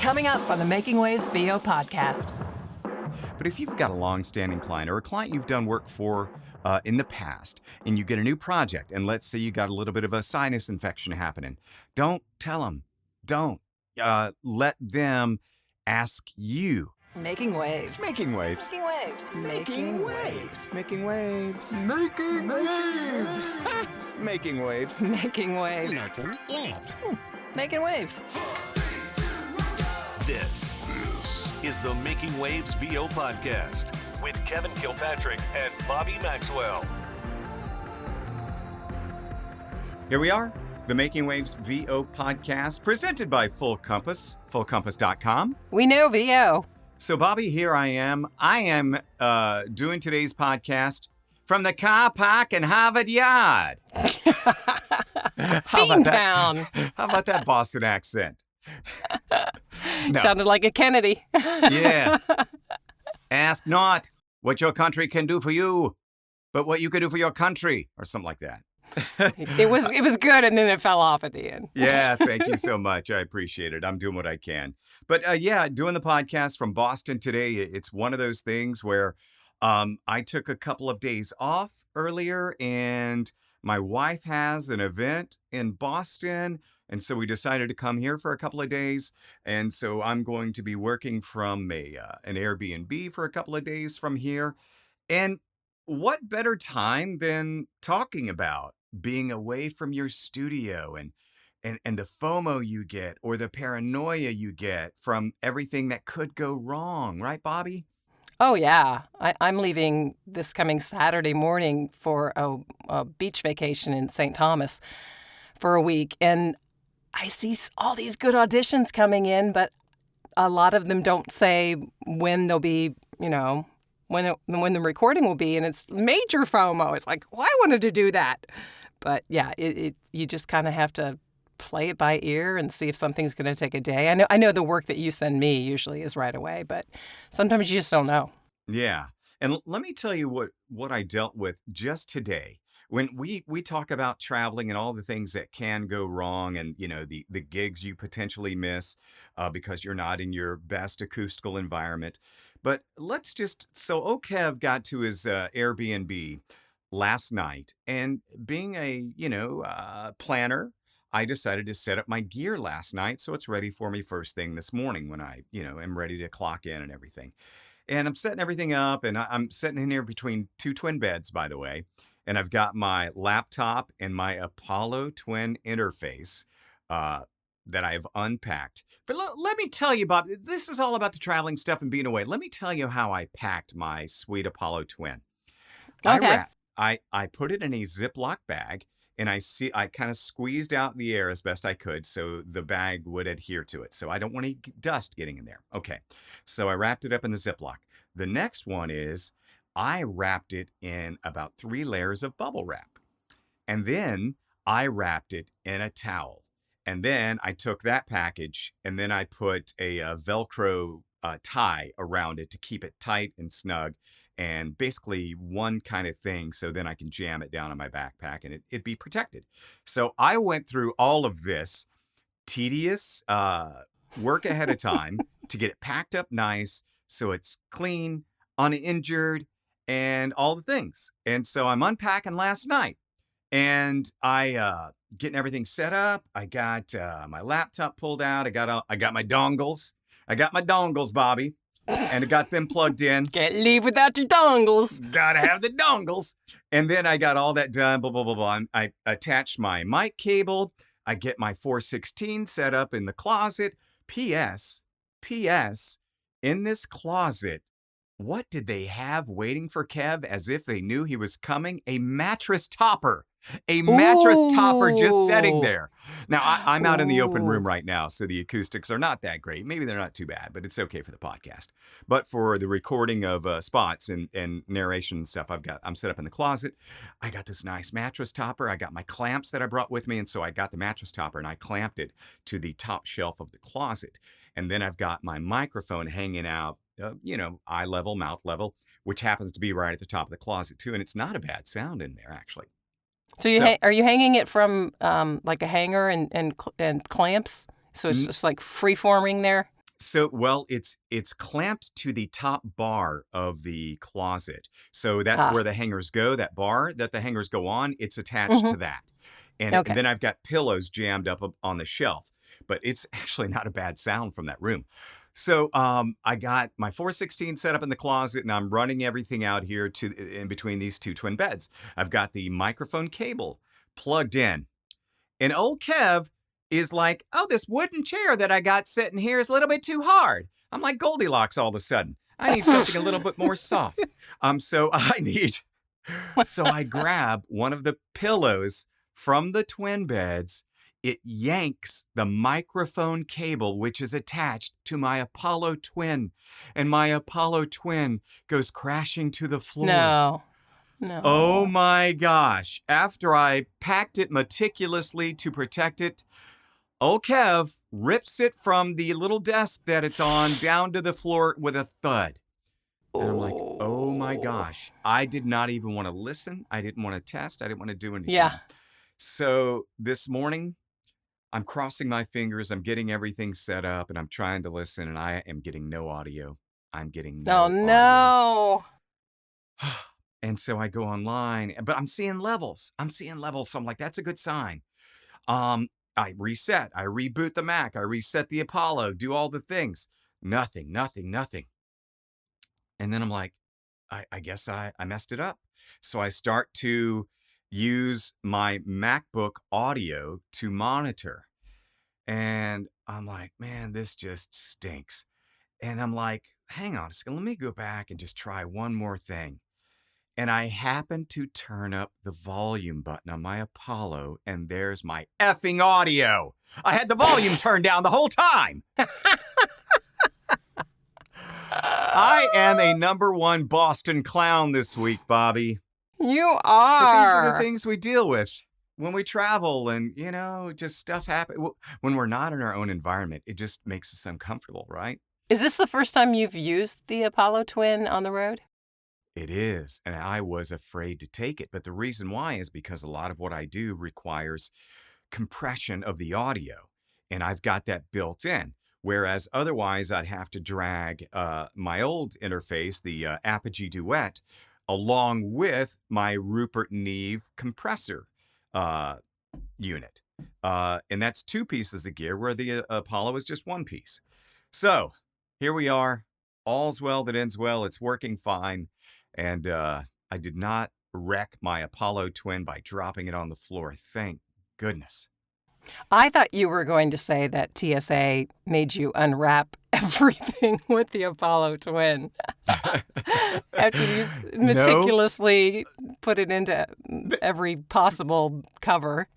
Coming up on the Making Waves VO podcast. But if you've got a long-standing client or a client you've done work for in the past and you get a new project and let's say you got a little bit of a sinus infection happening, don't tell them. Don't. Let them ask you. Making waves. Making waves. Making waves. Making waves. Making waves. Making waves. Making waves. Making waves. Making waves. Making waves. This is the Making Waves VO podcast with Kevin Kilpatrick and Bobbi Maxwell. Here we are, the Making Waves VO podcast presented by Full Compass, fullcompass.com. We know VO. So, Bobbi, here I am. I am doing today's podcast from the car park in Harvard Yard. Beantown. How about that Boston accent? No. Sounded like a Kennedy. Yeah. Ask not what your country can do for you, but what you can do for your country, or something like that. It was good, and then it fell off at the end. Yeah, thank you so much. I appreciate it. I'm doing what I can. But doing the podcast from Boston today, it's one of those things where I took a couple of days off earlier, and my wife has an event in Boston, and so we decided to come here for a couple of days. And so I'm going to be working from an Airbnb for a couple of days from here. And what better time than talking about being away from your studio and the FOMO you get or the paranoia you get from everything that could go wrong, right, Bobbi? Oh, yeah. I'm leaving this coming Saturday morning for a beach vacation in St. Thomas for a week. And I see all these good auditions coming in, but a lot of them don't say when they'll be, when the recording will be. And it's major FOMO. It's like, well, I wanted to do that. But yeah, you just kind of have to play it by ear and see if something's going to take a day. I know the work that you send me usually is right away, but sometimes you just don't know. Yeah. And let me tell you what I dealt with just today. When we talk about traveling and all the things that can go wrong and, the gigs you potentially miss because you're not in your best acoustical environment. But so Okev got to his Airbnb last night, and being a planner, I decided to set up my gear last night so it's ready for me first thing this morning when I, am ready to clock in and everything. And I'm setting everything up, and I'm sitting in here between two twin beds, by the way. And I've got my laptop and my Apollo twin interface that I've unpacked. But let me tell you, Bob, this is all about the traveling stuff and being away. Let me tell you how I packed my sweet Apollo twin. Okay. I put it in a Ziploc bag, and I kind of squeezed out the air as best I could so the bag would adhere to it. So I don't want any dust getting in there. Okay. So I wrapped it up in the Ziploc. The next one is I wrapped it in about 3 layers of bubble wrap. And then I wrapped it in a towel. And then I took that package and then I put a Velcro tie around it to keep it tight and snug. And basically one kind of thing, so then I can jam it down on my backpack and it'd be protected. So I went through all of this tedious work ahead of time to get it packed up nice so it's clean, uninjured, and all the things. And so I'm unpacking last night, and I getting everything set up. I got my laptop pulled out. I got my dongles. I got my dongles, Bobbi. And I got them plugged in. Can't leave without your dongles. Gotta have the dongles. And then I got all that done, blah, blah, blah, blah. I attached my mic cable. I get my 416 set up in the closet. P.S. In this closet, what did they have waiting for Kev as if they knew he was coming? A mattress topper. A mattress topper just sitting there. Now, I'm out in the open room right now, so the acoustics are not that great. Maybe they're not too bad, but it's okay for the podcast. But for the recording of spots and narration and stuff, I'm set up in the closet. I got this nice mattress topper. I got my clamps that I brought with me, and so I got the mattress topper, and I clamped it to the top shelf of the closet. And then I've got my microphone hanging out, eye level, mouth level, which happens to be right at the top of the closet, too. And it's not a bad sound in there, actually. So are you hanging it from like a hanger and clamps? So it's just like free forming there? So, well, it's clamped to the top bar of the closet. So that's Ah. where the hangers go. That bar that the hangers go on, it's attached Hmm. to that. And Okay. then I've got pillows jammed up on the shelf, but it's actually not a bad sound from that room. So I got my 416 set up in the closet, and I'm running everything out here to in between these two twin beds. I've got the microphone cable plugged in. And old Kev is like, oh, this wooden chair that I got sitting here is a little bit too hard. I'm like Goldilocks all of a sudden. I need something a little bit more soft. So I need, so I grab one of the pillows from the twin beds. It yanks the microphone cable, which is attached to my Apollo twin, and my Apollo twin goes crashing to the floor. No. Oh No. my gosh. After I packed it meticulously to protect it, old Kev rips it from the little desk that it's on down to the floor with a thud. And I'm like, oh my Oh. gosh. I did not even want to listen. I didn't want to test. I didn't want to do Yeah. anything. So this morning, I'm crossing my fingers. I'm getting everything set up and I'm trying to listen, and I am getting no audio. I'm getting Oh no audio. no. And so I go online, but I'm seeing levels. So I'm like, that's a good sign. Um, I reset, I reboot the Mac, I reset the Apollo, do all the things. Nothing, nothing, nothing. And then I'm like, I guess I messed it up. So I start to use my MacBook audio to monitor. And I'm like, man, this just stinks. And I'm like, hang on a second, let me go back and just try one more thing. And I happened to turn up the volume button on my Apollo, and there's my effing audio. I had the volume turned down the whole time. I am a #1 Boston clown this week, Bobby. You But these are the are. things we deal with when we travel, and, just stuff happens. When we're not in our own environment, it just makes us uncomfortable, right? Is this the first time you've used the Apollo twin on the road? It is, and I was afraid to take it. But the reason why is because a lot of what I do requires compression of the audio, and I've got that built in. Whereas otherwise, I'd have to drag my old interface, the Apogee Duet, along with my Rupert Neve compressor uh, unit. And that's two pieces of gear, where the Apollo is just one piece. So here we are. All's well that ends well. It's working fine. And I did not wreck my Apollo twin by dropping it on the floor. Thank goodness. I thought you were going to say that TSA made you unwrap everything with the Apollo twin after you No, meticulously put it into every possible cover.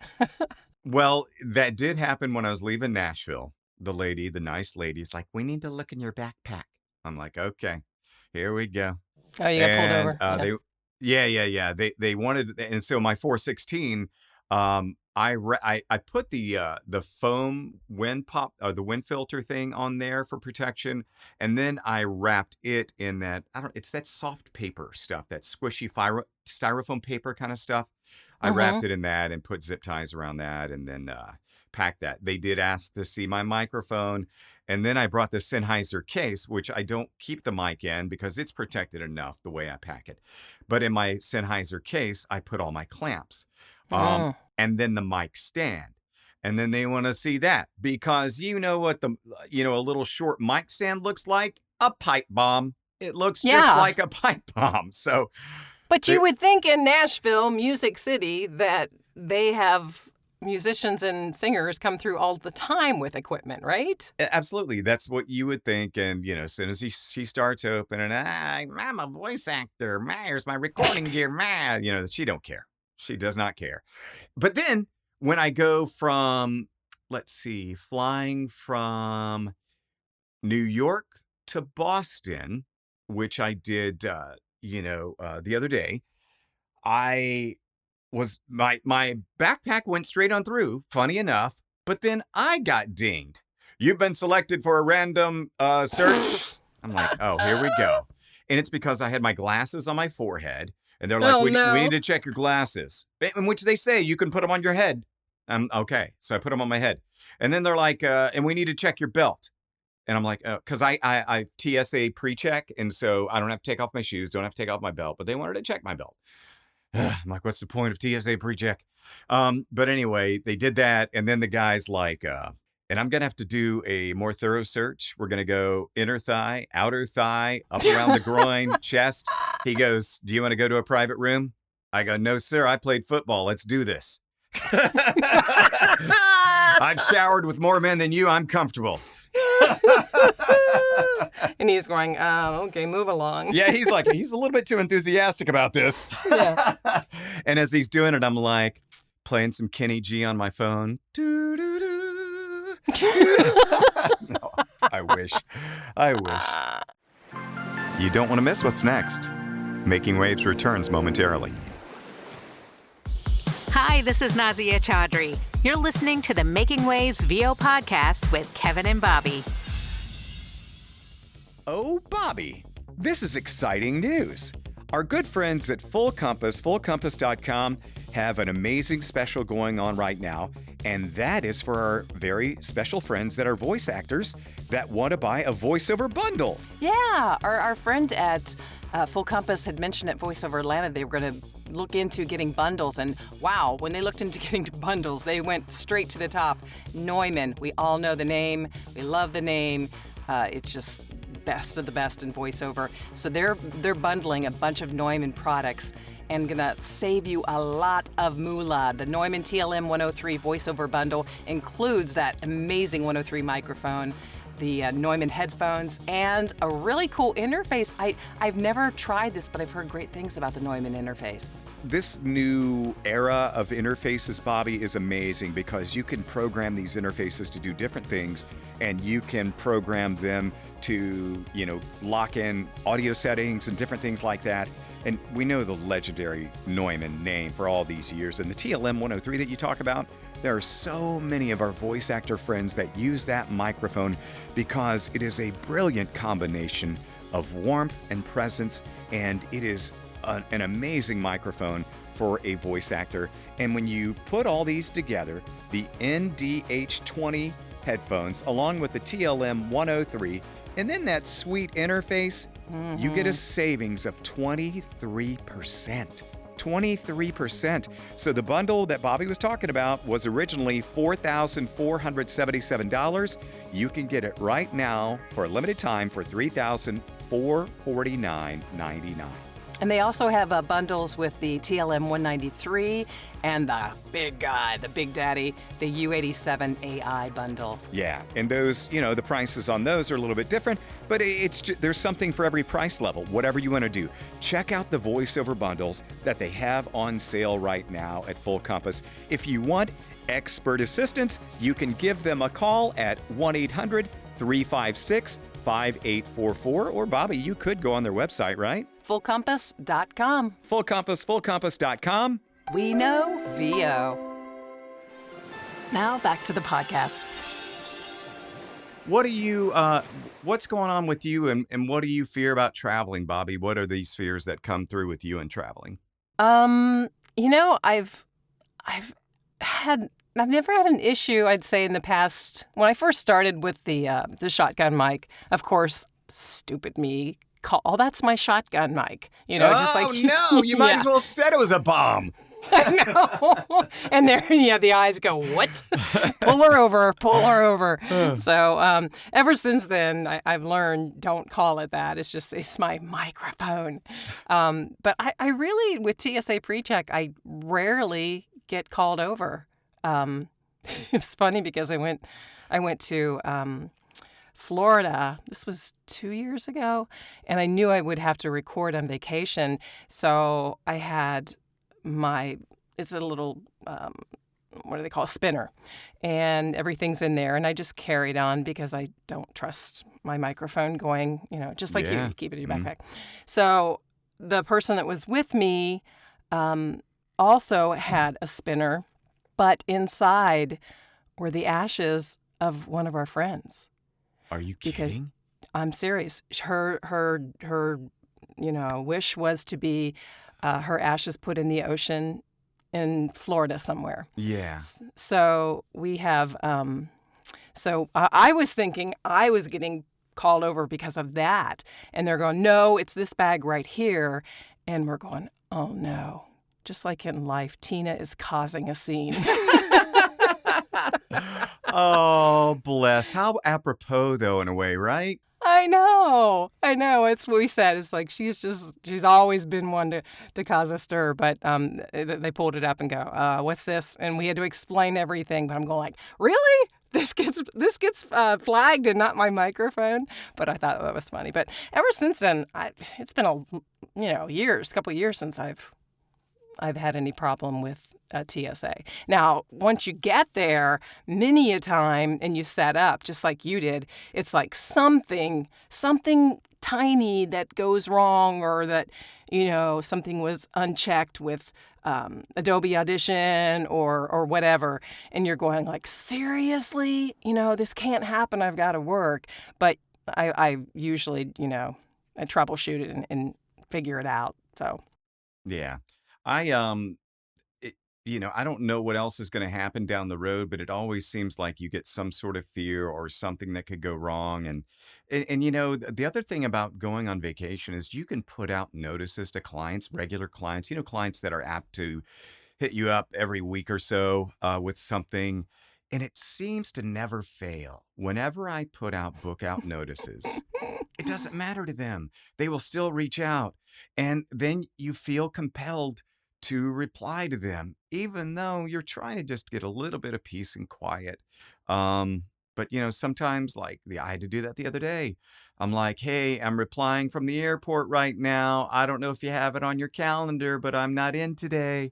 well, that did happen when I was leaving Nashville. The nice lady, is like, we need to look in your backpack. I'm like, okay, here we go. Oh, you got pulled And over. Yeah. yeah. They wanted, and so my 416, I put the foam wind pop, or the wind filter thing on there for protection, and then I wrapped it in that, it's that soft paper stuff, that squishy styrofoam paper kind of stuff. I Mm-hmm. wrapped it in that and put zip ties around that, and then packed that. They did ask to see my microphone. And then I brought the Sennheiser case, which I don't keep the mic in because it's protected enough the way I pack it. But in my Sennheiser case, I put all my clamps, Mm. and then the mic stand. And then they want to see that because you know what a little short mic stand looks like? A pipe bomb. It looks just Yeah. like a pipe bomb. So But they, you would think in Nashville, Music City, that they have musicians and singers come through all the time with equipment, right? absolutely, that's what you would think. And as soon as she starts opening, I'm a voice actor. Here's my recording gear. She don't care. She does not care. But then when I go from, let's see, flying from New York to Boston, which I did, the other day, I my backpack went straight on through, funny enough, but then I got dinged. You've been selected for a random search. I'm like, oh, here we go. And it's because I had my glasses on my forehead, and they're like, Oh, we need no. to check your glasses, in which they say you can put them on your head. Okay, so I put them on my head. And then they're like, and we need to check your belt. And I'm like, because I TSA pre-check, and so I don't have to take off my shoes, don't have to take off my belt, but they wanted to check my belt. I'm like, what's the point of TSA pre-check? But anyway, they did that, and then the guy's like, and I'm gonna have to do a more thorough search. We're gonna go inner thigh, outer thigh, up around the groin, chest. He goes, do you want to go to a private room? I go, no, sir, I played football. Let's do this. I've showered with more men than you. I'm comfortable. And he's going, okay, move along. Yeah, he's a little bit too enthusiastic about this. Yeah. And as he's doing it, I'm like playing some Kenny G on my phone. No, I wish. You don't want to miss what's next. Making Waves returns momentarily. Hi, this is Nazia Chaudhry. You're listening to the Making Waves VO podcast with Kevin and Bobbi. Oh, Bobbi, this is exciting news. Our good friends at Full Compass, fullcompass.com, have an amazing special going on right now, and that is for our very special friends that are voice actors that want to buy a voiceover bundle. Yeah, our friend at Full Compass had mentioned at VoiceOver Atlanta they were going to look into getting bundles, and wow, when they looked into getting bundles, they went straight to the top. Neumann, we all know the name, we love the name. It's just best of the best in voiceover. So they're bundling a bunch of Neumann products and gonna save you a lot of moolah. The Neumann TLM 103 voiceover bundle includes that amazing 103 microphone, the Neumann headphones, and a really cool interface. I've never tried this, but I've heard great things about the Neumann interface. This new era of interfaces, Bobbi, is amazing because you can program these interfaces to do different things, and you can program them to, lock in audio settings and different things like that. And we know the legendary Neumann name for all these years. And the TLM 103 that you talk about, there are so many of our voice actor friends that use that microphone because it is a brilliant combination of warmth and presence, and it is an amazing microphone for a voice actor. And when you put all these together, the NDH20 headphones along with the TLM 103, and then that sweet interface, you get a savings of 23%. 23%. So the bundle that Bobbi was talking about was originally $4,477. You can get it right now for a limited time for $3,449.99. And they also have bundles with the TLM 193 and the big guy, the big daddy, the U87 AI bundle. Yeah, and those, the prices on those are a little bit different, but there's something for every price level, whatever you want to do. Check out the voiceover bundles that they have on sale right now at Full Compass. If you want expert assistance, you can give them a call at 1-800-356-5844, or Bobbi, you could go on their website, right? Fullcompass.com. Fullcompass.com. We know VO. Now back to the podcast. What's going on with you, and what do you fear about traveling, Bobbi? What are these fears that come through with you in traveling? I've never had an issue, I'd say, in the past. When I first started with the shotgun mic, of course, stupid me, that's my shotgun mic. You might as well said it was a bomb. I know. And the eyes go, what? Pull her over. So ever since then, I've learned, don't call it that. It's my microphone. But I really, with TSA PreCheck, I rarely get called over. It's funny because I went to Florida. This was 2 years ago, and I knew I would have to record on vacation. So I had it's a little, what do they call it, spinner, and everything's in there. And I just carried on because I don't trust my microphone going, just like you keep it in your backpack. So the person that was with me also had a spinner, but inside were the ashes of one of our friends. Are you kidding? I'm serious. Her wish was to be her ashes put in the ocean in Florida somewhere. Yeah. So we have So I was thinking I was getting called over because of that. And they're going, no, it's this bag right here. And we're going, oh no. Just like in life, Tina is causing a scene. Oh, bless. How apropos, though, in a way, right? I know. It's what we said. It's like she's always been one to cause a stir. But they pulled it up and go, what's this? And we had to explain everything. But I'm going like, really? This gets flagged and not my microphone. But I thought that was funny. But ever since then, it's been couple of years since I've had any problem with TSA. Now, once you get there, many a time, and you set up just like you did, it's like something tiny that goes wrong, or that something was unchecked with Adobe Audition or whatever, and you're going like, seriously, this can't happen. I've got to work, but I usually I troubleshoot it and figure it out. So. Yeah. I I don't know what else is going to happen down the road, but it always seems like you get some sort of fear or something that could go wrong. And the other thing about going on vacation is you can put out notices to clients, regular clients, clients that are apt to hit you up every week or so with something. And it seems to never fail. Whenever I put out book out notices, it doesn't matter to them. They will still reach out. And then you feel compelled to reply to them, even though you're trying to just get a little bit of peace and quiet. But sometimes, like, I had to do that the other day. I'm like, hey, I'm replying from the airport right now. I don't know if you have it on your calendar, but I'm not in today.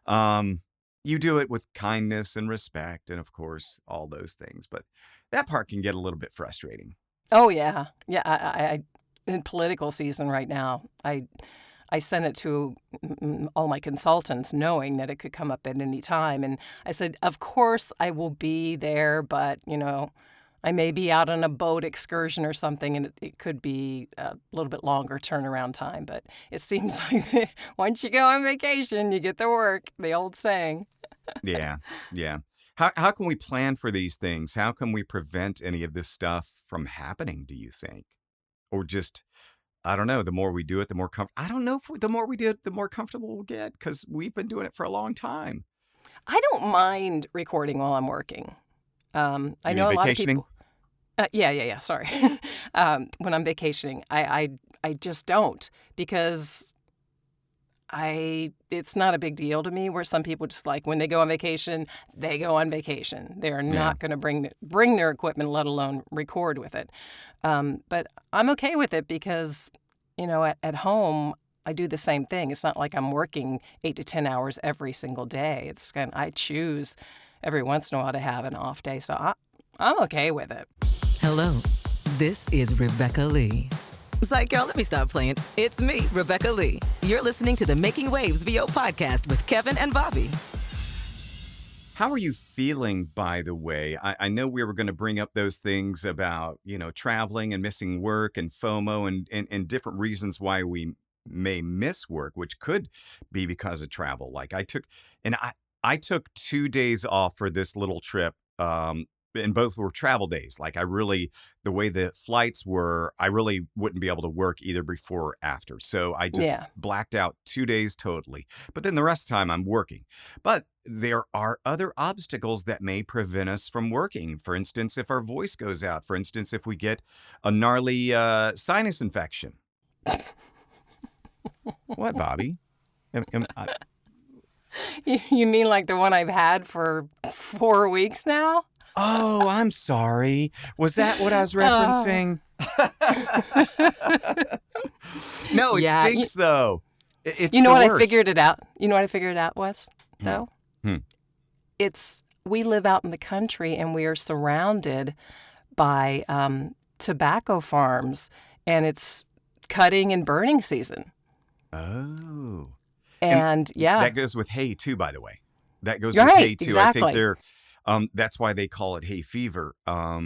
You do it with kindness and respect, and of course, all those things. But that part can get a little bit frustrating. Oh yeah. I in political season right now, I sent it to all my consultants knowing that it could come up at any time. And I said, of course I will be there, but, I may be out on a boat excursion or something, and it could be a little bit longer turnaround time. But it seems like once you go on vacation, you get to work, the old saying. Yeah, yeah. How can we plan for these things? How can we prevent any of this stuff from happening, do you think? Or just, I don't know, the more we do it, the more I don't know if the more we do it, the more comfortable we'll get, because we've been doing it for a long time. I don't mind recording while I'm working. I You mean know a lot of vacationing? people. Yeah. Sorry. When I'm vacationing, I just don't, because it's not a big deal to me. Where some people just like when they go on vacation, they go on vacation. They're Yeah. not going to bring their equipment, let alone record with it. But I'm okay with it because, at home, I do the same thing. It's not like I'm working 8 to 10 hours every single day. I choose every once in a while to have an off day. So I'm okay with it. Hello, this is Rebecca Lee. Psych, girl, let me stop playing. It's me, Rebecca Lee. You're listening to the Making Waves VO podcast with Kevin and Bobbi. How are you feeling, by the way? I know we were going to bring up those things about, traveling and missing work and FOMO and different reasons why we may miss work, which could be because of travel. Like I took 2 days off for this little trip. And both were travel days. Like the way the flights were, I really wouldn't be able to work either before or after. So I just Yeah. blacked out 2 days totally. But then the rest of the time I'm working. But there are other obstacles that may prevent us from working. For instance, if our voice goes out. For instance, if we get a gnarly sinus infection. What, Bobby? You mean like the one I've had for 4 weeks now? Oh, I'm sorry. Was that what I was Oh. referencing? No, it Yeah, stinks though. It's You know the what I worst. figured it out? You know what I figured out was, though? Hmm. We live out in the country and we are surrounded by tobacco farms, and it's cutting and burning season. Oh. And yeah, That goes with hay too, by the way. That goes You're with right, hay too. I think exactly. that's why they call it hay fever,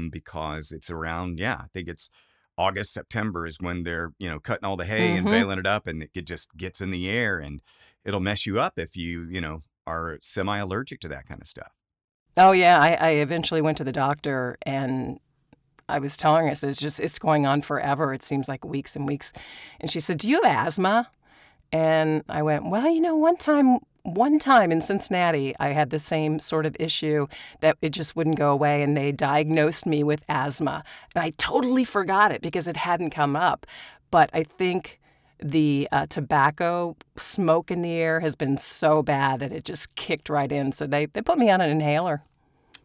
because it's around, I think it's August, September is when they're, cutting all the hay and hmm baling it up, and it just gets in the air, and it'll mess you up if you, are semi-allergic to that kind of stuff. Oh, yeah. I eventually went to the doctor, and I was telling her, I said, it's going on forever. It seems like weeks and weeks. And she said, do you have asthma? And I went, well, one time in Cincinnati, I had the same sort of issue that it just wouldn't go away, and they diagnosed me with asthma. And I totally forgot it because it hadn't come up. But I think the tobacco smoke in the air has been so bad that it just kicked right in. So they put me on an inhaler.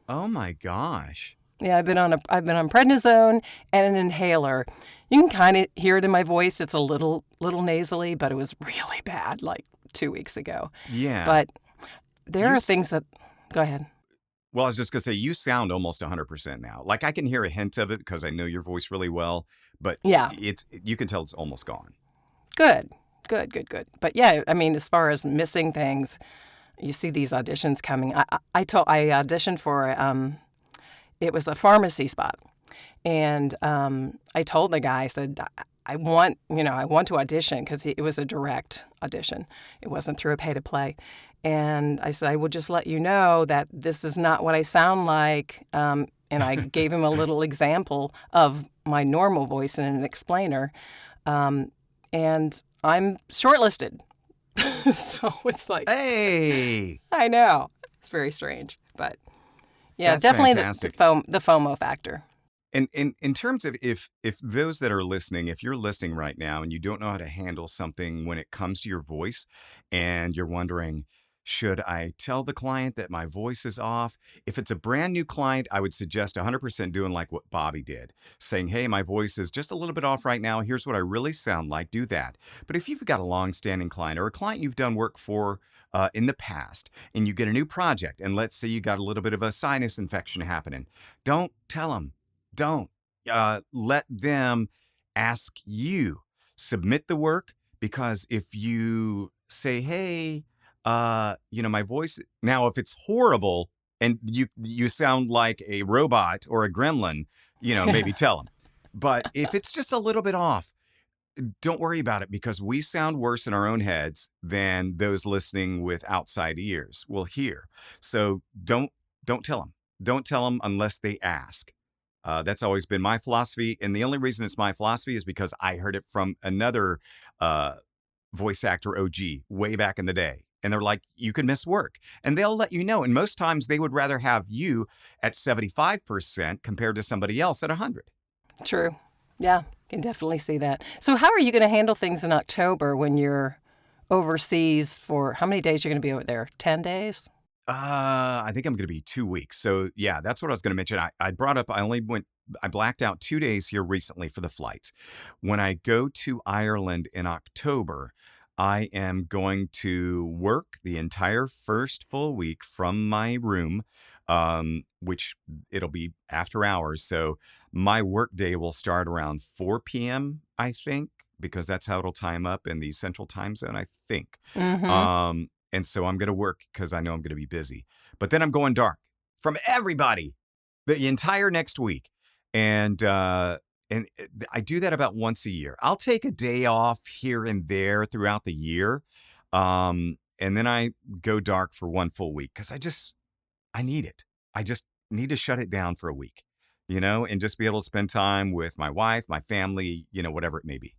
Oh my gosh. Yeah, I've been on prednisone and an inhaler. You can kind of hear it in my voice. It's a little nasally, but it was really bad like 2 weeks ago. Yeah. But there are things that... Go ahead. Well, I was just going to say, you sound almost 100% now. Like, I can hear a hint of it because I know your voice really well, but Yeah. you can tell it's almost gone. Good. But yeah, I mean, as far as missing things, you see these auditions coming. I auditioned for it was a pharmacy spot, and I told the guy, I said, I want to audition because it was a direct audition. It wasn't through a pay to play, and I said, I will just let you know that this is not what I sound like. And I gave him a little example of my normal voice and an explainer. And I'm shortlisted. So it's like, hey, I know. It's very strange. But yeah, that's definitely fantastic. the FOMO factor. And in terms of if those that are listening, if you're listening right now and you don't know how to handle something when it comes to your voice and you're wondering, should I tell the client that my voice is off? If it's a brand new client, I would suggest 100% doing like what Bobbi did, saying, hey, my voice is just a little bit off right now. Here's what I really sound like. Do that. But if you've got a long-standing client or a client you've done work for in the past and you get a new project, and let's say you got a little bit of a sinus infection happening, don't tell them. Don't let them ask you. Submit the work, because if you say, hey, my voice, now if it's horrible and you sound like a robot or a gremlin, maybe tell them. But if it's just a little bit off, don't worry about it, because we sound worse in our own heads than those listening with outside ears will hear. So don't tell them. Don't tell them unless they ask. That's always been my philosophy. And the only reason it's my philosophy is because I heard it from another voice actor OG way back in the day. And they're like, you could miss work. And they'll let you know. And most times they would rather have you at 75% compared to somebody else at 100. True. Yeah, can definitely see that. So how are you going to handle things in October when you're overseas for how many days you're going to be over there? 10 days? I think I'm going to be 2 weeks. So yeah, that's what I was going to mention. I brought up, I blacked out 2 days here recently for the flights. When I go to Ireland in October, I am going to work the entire first full week from my room, which it'll be after hours. So my work day will start around 4 p.m., I think, because that's how it'll time up in the central time zone, I think. Mm-hmm. And so I'm going to work because I know I'm going to be busy. But then I'm going dark from everybody the entire next week. And I do that about once a year. I'll take a day off here and there throughout the year. And then I go dark for one full week because I need it. I just need to shut it down for a week, and just be able to spend time with my wife, my family, whatever it may be.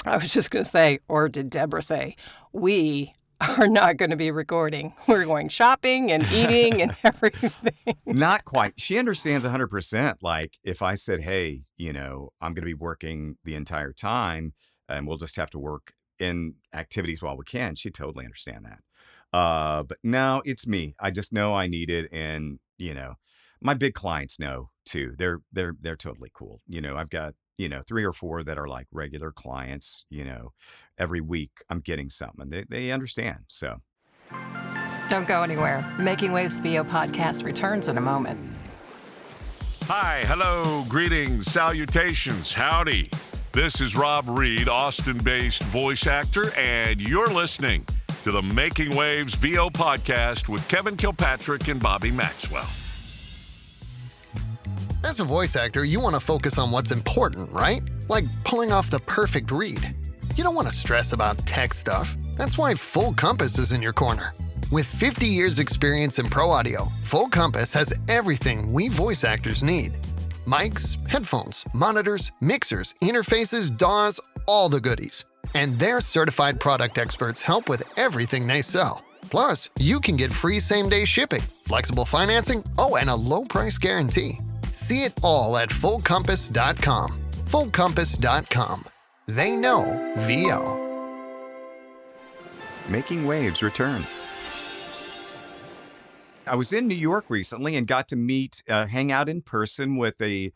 I was just going to say, or did Deborah say, we are not going to be recording. We're going shopping and eating and everything. Not quite. She understands 100%. Like if I said, hey, I'm going to be working the entire time and we'll just have to work in activities while we can, she'd totally understand that. But no, it's me. I just know I need it. And, my big clients know too. They're totally cool. I've got, 3 or 4 that are like regular clients, every week I'm getting something, and they understand. So Don't go anywhere. The Making Waves VO podcast returns in a moment. Hi, hello, greetings, salutations, howdy. This is Rob Reed, Austin-based voice actor, and you're listening to the Making Waves VO podcast with Kevin Kilpatrick and Bobbi Maxwell. As a voice actor, you want to focus on what's important, right? Like pulling off the perfect read. You don't want to stress about tech stuff. That's why Full Compass is in your corner. With 50 years experience in pro audio, Full Compass has everything we voice actors need. Mics, headphones, monitors, mixers, interfaces, DAWs, all the goodies. And their certified product experts help with everything they sell. Plus, you can get free same-day shipping, flexible financing, and a low price guarantee. See it all at fullcompass.com. Fullcompass.com. They know VO. Making Waves returns. I was in New York recently and got to hang out in person with a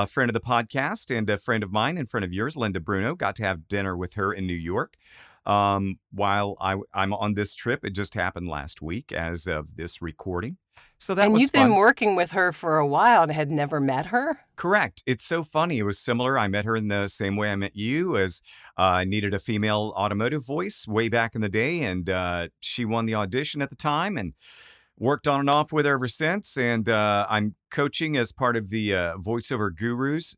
friend of the podcast and a friend of mine and friend of yours, Linda Bruno. Got to have dinner with her in New York. While I'm on this trip, it just happened last week as of this recording. So that was you've fun. been working with her for a while and had never met her? Correct. It's so funny. It was similar. I met her in the same way I met you, as I needed a female automotive voice way back in the day, and she won the audition at the time and worked on and off with her ever since. And I'm coaching as part of the Voiceover Gurus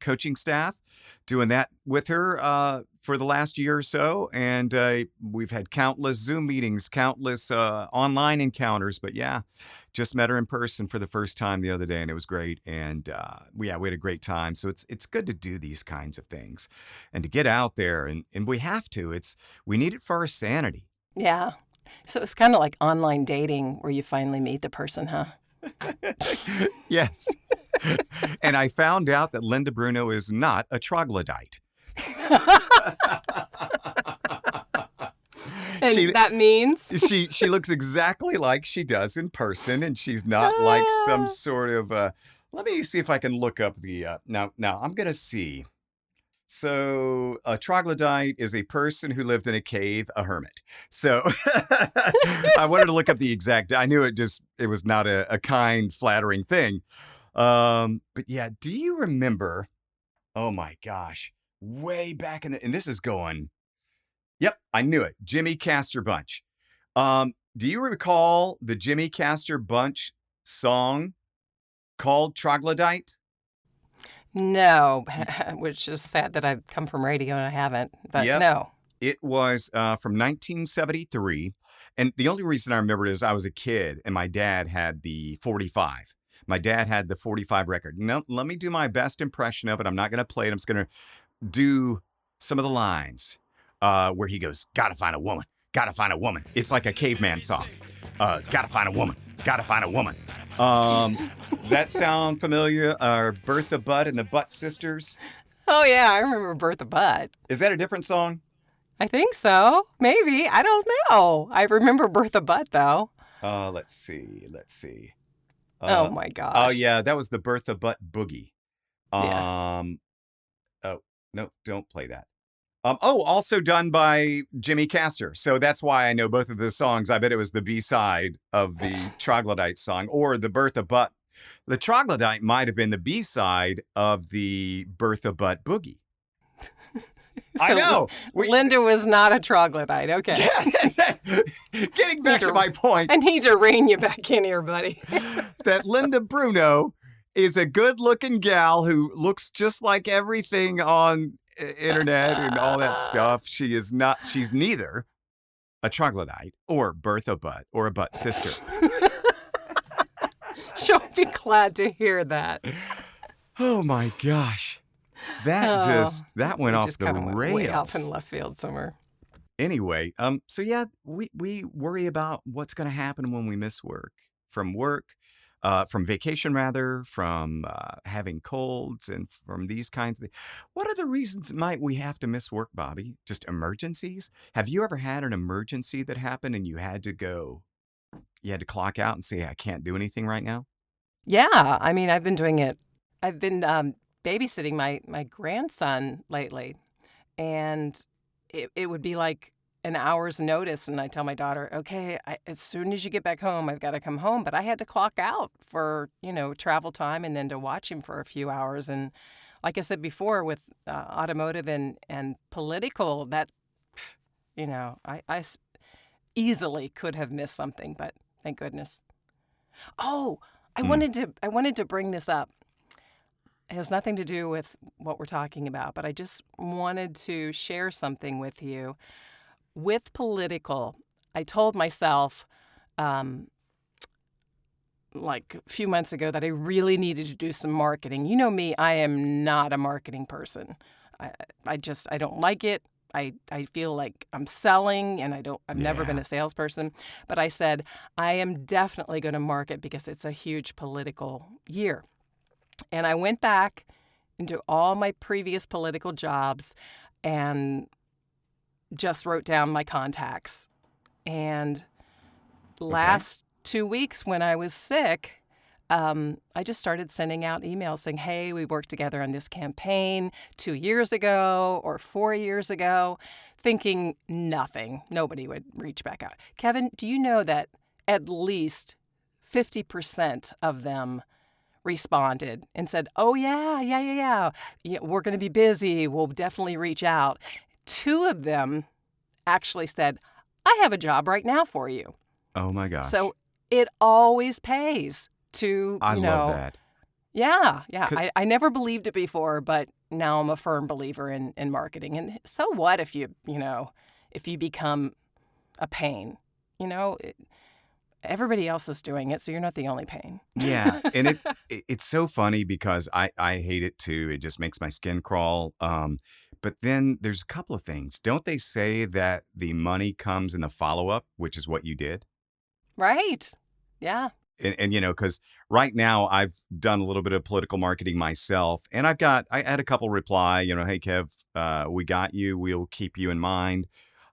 coaching staff, doing that with her for the last year or so. And we've had countless Zoom meetings, countless online encounters. But yeah, just met her in person for the first time the other day, and it was great. And we had a great time. So it's good to do these kinds of things and to get out there. And we have to. We need it for our sanity. Yeah. So it's kind of like online dating where you finally meet the person, huh? Yes. And I found out that Linda Bruno is not a troglodyte. And that means? She looks exactly like she does in person, and she's not like some sort of let me see if I can look up the now I'm going to see. So a troglodyte is a person who lived in a cave, a hermit. So I wanted to look up the exact, I knew it was not a kind, flattering thing. But yeah, do you remember, oh my gosh, way back and this is going, yep, I knew it, Jimmy Castor Bunch. Do you recall the Jimmy Castor Bunch song called Troglodyte? No, which is sad that I've come from radio and I haven't, but Yep. no. It was from 1973. And the only reason I remember it is I was a kid and my dad had the 45. My dad had the 45 record. Now, let me do my best impression of it. I'm not going to play it. I'm just going to do some of the lines where he goes, "Gotta find a woman, gotta find a woman." It's like a caveman song. Gotta find a woman, gotta find a woman. Does that sound familiar? Bertha Butt and the Butt Sisters? Oh, yeah, I remember Bertha Butt. Is that a different song? I think so. Maybe. I don't know. I remember Bertha Butt, though. Let's see. Oh, my gosh. Oh, yeah, that was the Bertha Butt Boogie. Yeah. Oh, no, don't play that. Also done by Jimmy Castor. So that's why I know both of those songs. I bet it was the B-side of the Troglodyte song or the Bertha Butt. The Troglodyte might have been the B-side of the Bertha Butt Boogie. I know. Linda was not a troglodyte. Okay. Getting back to my point. I need to rein you back in here, buddy. That Linda Bruno is a good-looking gal who looks just like everything on internet and all that stuff. She's neither a troglodyte or Bertha Butt or a butt sister. She'll be glad to hear that. Oh my gosh. That went off the rails. Way off in left field somewhere. Anyway, so yeah, we worry about what's going to happen when we miss work, from vacation rather, from having colds and from these kinds of things. What other reasons might we have to miss work, Bobbi? Just emergencies? Have you ever had an emergency that happened and you had to clock out and say, I can't do anything right now? Yeah, I mean, I've been doing it. I've been babysitting my grandson lately, and it would be like an hour's notice, and I tell my daughter, okay, as soon as you get back home, I've got to come home. But I had to clock out for, travel time and then to watch him for a few hours. And like I said before, with automotive and political, that, I easily could have missed something, but thank goodness. Oh, I wanted to bring this up. It has nothing to do with what we're talking about, but I just wanted to share something with you. With political, I told myself, like a few months ago that I really needed to do some marketing. You know me, I am not a marketing person. I don't like it. I feel like I'm selling, and I've never been a salesperson. But I said, I am definitely going to market because it's a huge political year. And I went back into all my previous political jobs and just wrote down my contacts. And last 2 weeks when I was sick, I just started sending out emails saying, hey, we worked together on this campaign 2 years ago or 4 years ago, thinking nothing. Nobody would reach back out. Kevin, do you know that at least 50% of them responded and said, oh, yeah, we're going to be busy. We'll definitely reach out. 2 of them actually said, I have a job right now for you. Oh, my gosh. So it always pays to, I love that. Yeah. I never believed it before, but now I'm a firm believer in marketing. And so what if you become a pain? Everybody else is doing it, so you're not the only pain. Yeah, and it's so funny because I hate it too. It just makes my skin crawl. But then there's a couple of things. Don't they say that the money comes in the follow-up, which is what you did? Right. Yeah. And because right now I've done a little bit of political marketing myself, and I had a couple reply, hey, Kev, we got you. We'll keep you in mind.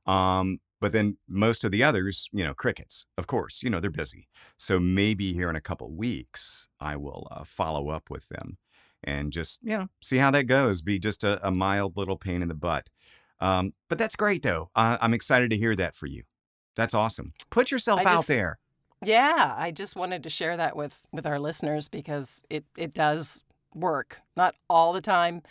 But then most of the others, crickets, of course, they're busy. So maybe here in a couple weeks, I will follow up with them and just, see how that goes. Be just a mild little pain in the butt. But that's great, though. I'm excited to hear that for you. That's awesome. Put yourself out there. Yeah, I just wanted to share that with our listeners because it does work. Not all the time,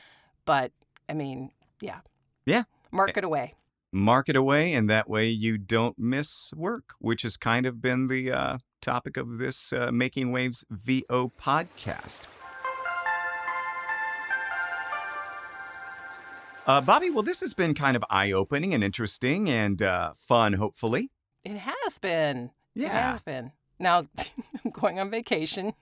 but I mean, yeah. Yeah. Market away. Mark it away, and that way you don't miss work, which has kind of been the topic of this Making Waves VO podcast. Bobbi, well, this has been kind of eye-opening and interesting and fun, hopefully. It has been. Yeah. It has been. Now, I'm going on vacation.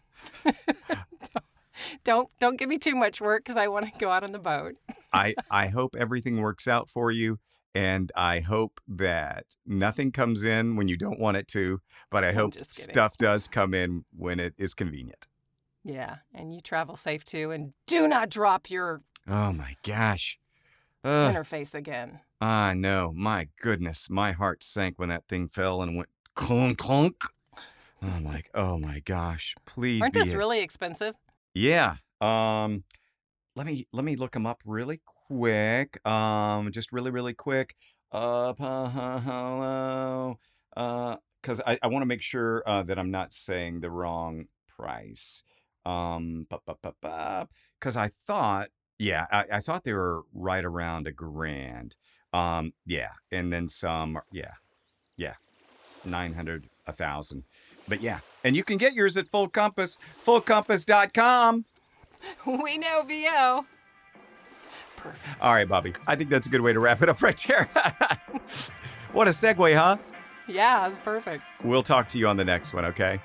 Don't give me too much work because I want to go out on the boat. I hope everything works out for you. And I hope that nothing comes in when you don't want it to, but I hope stuff does come in when it is convenient. Yeah, and you travel safe too, and do not drop your oh my gosh interface again. I know, my goodness, my heart sank when that thing fell and went clunk clunk. I'm like, oh my gosh, please. Aren't this really expensive? Yeah. Let me look them up really quick. Just really quick. Because I want to make sure that I'm not saying the wrong price. Because I thought, I thought they were right around $1,000. Yeah, and then some. Yeah, 900, 1,000. But yeah, and you can get yours at Full Compass, fullcompass.com. We know VO. Perfect. All right, Bobbi. I think that's a good way to wrap it up right there. What a segue, huh? Yeah, it's perfect. We'll talk to you on the next one, okay?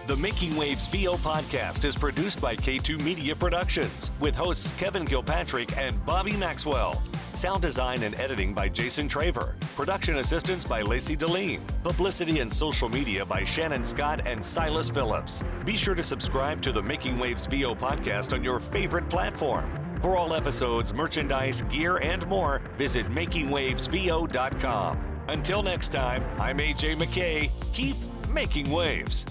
The Making Waves VO podcast is produced by K2 Media Productions with hosts Kevin Kilpatrick and Bobbi Maxwell. Sound design and editing by Jason Traver. Production assistance by Lacey Deline. Publicity and social media by Shannon Scott and Silas Phillips. Be sure to subscribe to the Making Waves VO podcast on your favorite platform. For all episodes, merchandise, gear, and more, visit makingwavesvo.com. Until next time, I'm AJ McKay. Keep making waves.